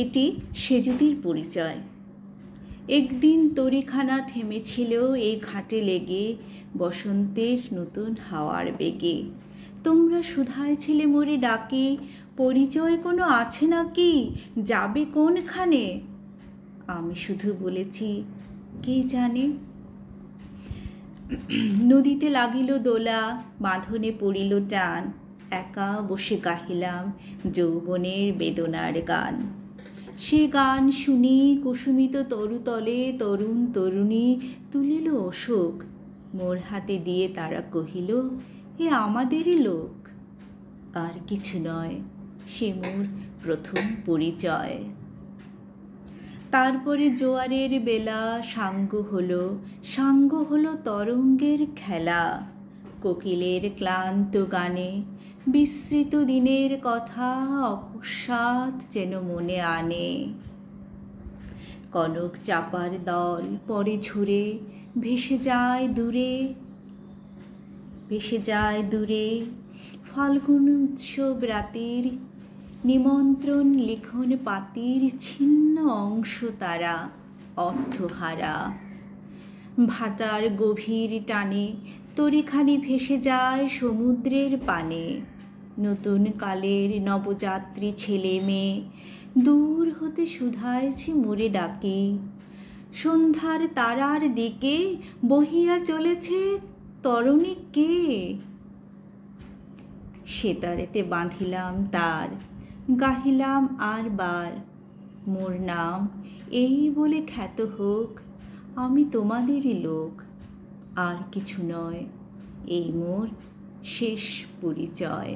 এটি সেজুতির পরিচয়। একদিন তরিখানা থেমেছিল এই ঘাটে লেগে, বসন্তের নতুন হাওয়ার বেগে। তোমরা শুধাইছিলে মোরে ডাকে, পরিচয় কোনো আছে নাকি, যাবে কোনখানে? আমি শুধু বলেছি, কে জানে। নদীতে লাগিল দোলা, বাঁধনে পড়িল টান, একা বসে গাহিলাম যৌবনের বেদনার গান। সে গান শুনি কুসুমিত তরুতলে তরুণ তরুণী তুলিল অশোক, মোর হাতে দিয়ে তারা কহিল, এ আমাদেরই লোক। আর কিছু নয়, সে মোর প্রথম পরিচয়। তারপরে জোয়ারের বেলা সাঙ্গ হলো তরঙ্গের খেলা, কোকিলের ক্লান্ত গানে বিস্মৃত দিনের কথা অকস্মাৎ যেন মনে আনে। কনক চাপার দল পরে ঝরে ভেসে যায় দূরে, ফাল্গুন উৎসব রাতের নিমন্ত্রণ লিখন পাতির ছিন্ন অংশ তারা অর্থহারা। ভাটার গভীর টানে তরিখানি ভেসে যায় সমুদ্রের পানে। নতুন কালের নবযাত্রী ছেলে মেয়ে দূর হতে শুধাইছি মোরে ডাকি, সন্ধ্যার তারার দিকে বহিয়া চলেছে তরুণী কে? সেতারেতে বাঁধিলাম তার, গাহিলাম আর বার, মোর নাম এই বলে খ্যাত হোক, আমি তোমাদেরই লোক। আর কিছু নয়, এই মোর শেষ পরিচয়।